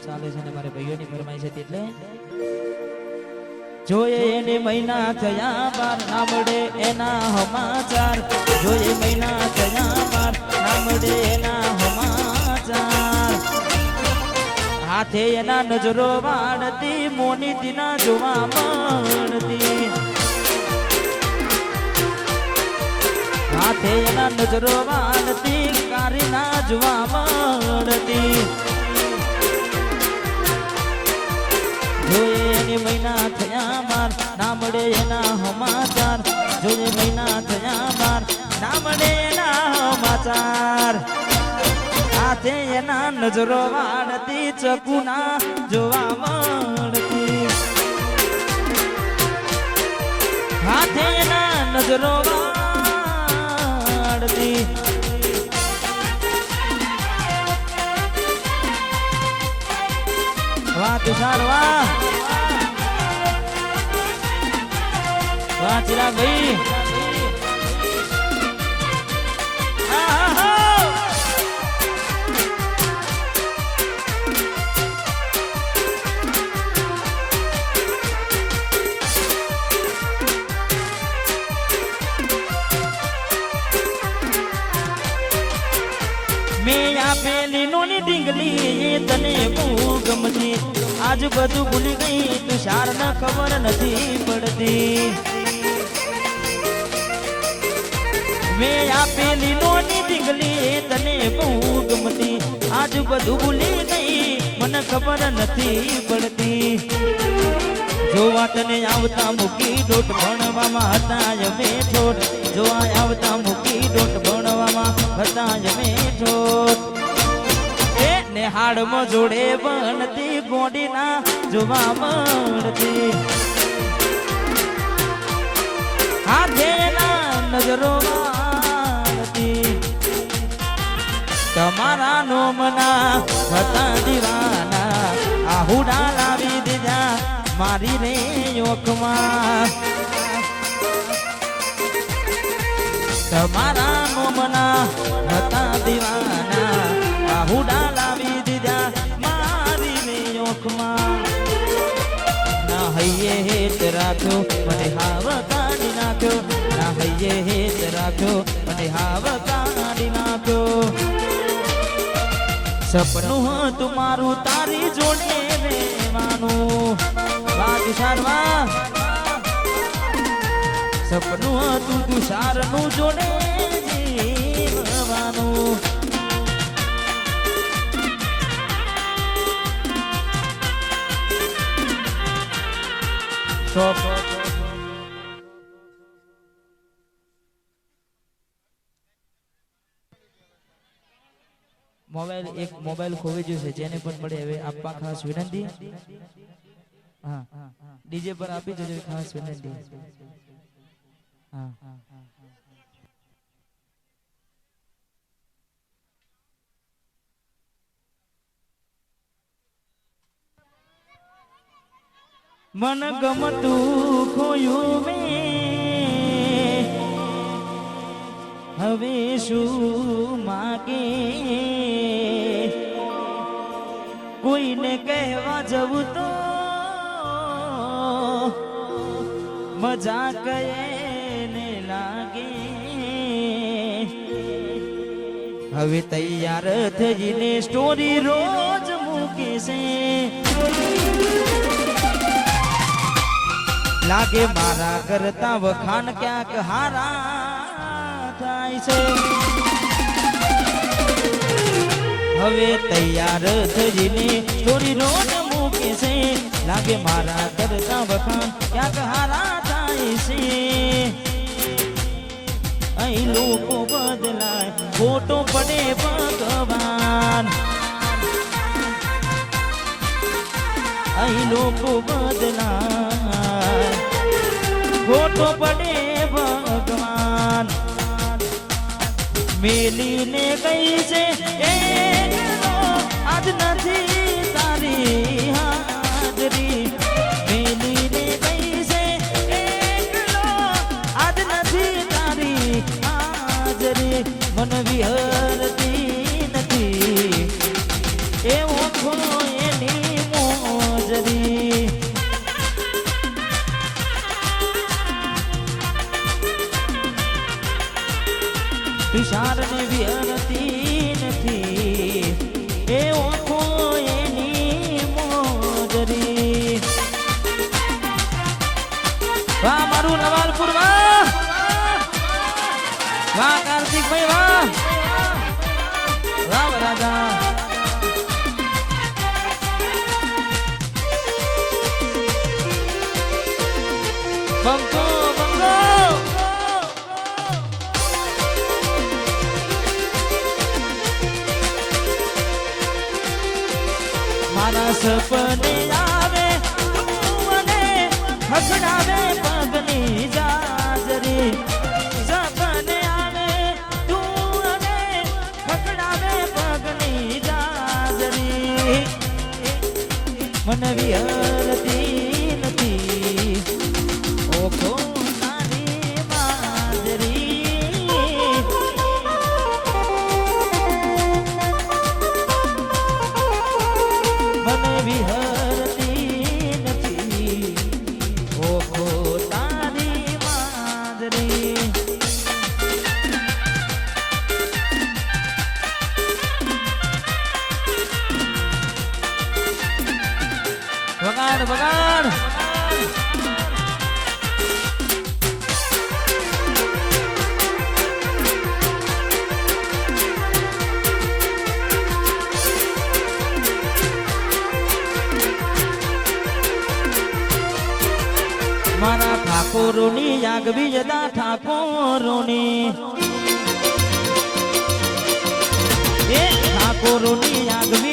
ચાલે છે ને મારે ભાઈઓની ફરમાઈ છે એટલે જોયે એને મહિના થયા બાર ના મળે એના સમાચાર જોયે મહિના થયા બાર ના મળે એના સમાચાર હાથે એના નજરો વાળતી મોની દીના જોવા મળતી હાથે એના નજરો વાળતી કારી ના જોવા મળતી જોયે એની મહિના થયા બાર ના મળે એના સમાચાર જોયે મહિના થયા બાર ના મળે એના સમાચાર હાથે એના નજરો વાળતી ચકુના જોવા મળતી હાથે એના નજરો વાળતી વાહ તુષાર વાહ વાહ ચિરાગ ભાઈ મેં આપેલી નોની ડીંગલી તને બહુ ગમતી આજ બધું ભૂલી ગઈ તુષાર ને ખબર નથી પડતી મેં આપેલી નોની ડીંગલી તને બહુ ગમતી આજ બધું ભૂલી ગઈ મને ખબર નથી પડતી જોવા તને આવતા મૂકી ડોટ ભણવામાં હતા અમે ઠોઠ જોવા આવતા મૂકી ડોટ ભણવામાં હતા અમે ઠોઠ ને હાડમાં જોડે બનતી ગોડીના જોવા મળતી હાથેના નજરો વાળતી તમારા નોમના હતા દીવાના આહુડા લાવી દીધા મારી રે યોખમાં તમારા નોમના હતા દીવાના આહુડા લાવી દીધા મારી રે યોખમાં ના હૈયે હેત રાખ્યો મને હાવ કાઢી નાખ્યો ના હૈયે હેત રાખ્યો મને હાવ કાઢી નાખ્યો સપનું હતું મારું તારી જોડે રહેવાનું વાત સારવા સપનું હતું તુષારનું જોડે જીવવાનું મોબાઈલ ખોવી ગયું છે જેને પણ મળે હવે આપવા ખાસ વિનંતી હા ડીજે પર આપી જજો ખાસ વિનંતી હા મન ગમતું ખોયું મેં હવે શું માગે કોઈને કહેવા જવું તો મજા કહેને લાગે હવે તૈયાર થઈને સ્ટોરી રોજ મૂકે છે લાગે મારા કરતા વખાણ ક્યાંક હારા થાય છે હવે તૈયાર થઈને સ્ટોરી રોજ મૂકે છે લાગે મારા કરતા વખાણ ક્યાંક હારા થાય છે અહીં લોકો બદલાય ફોટો પડે ભગવાન અહીં લોકો બદલાય ફોટો પડે ભગવાન મેલીને ગઈ છે આજ નથી તારી હાજરી મેલીને ગઈ છે આજ નથી તારી હાજરી મન વિહરતી નથી એવો એની ચારને વિહરતી નથી એ ઓખો એની મોજરી વાહ મારું નવાલપુર વાહ વાહ કાર્તિકભાઈ વાહ વાહ રાજા બંકો બંકો મારા સપને આવે તું મને હસડાવે પગની જાજરી સપને આવે તું મને હસડાવે પગની જાજરી મને વિહરતી નથી ઓખો તારી માજરી મને વિહરતી નથી ઓખો તારી માજરી વગાડ વગાડ મારા ઠાકોરોની આગવી જતા ઠાકોરોની એ ઠાકોરોની આગવી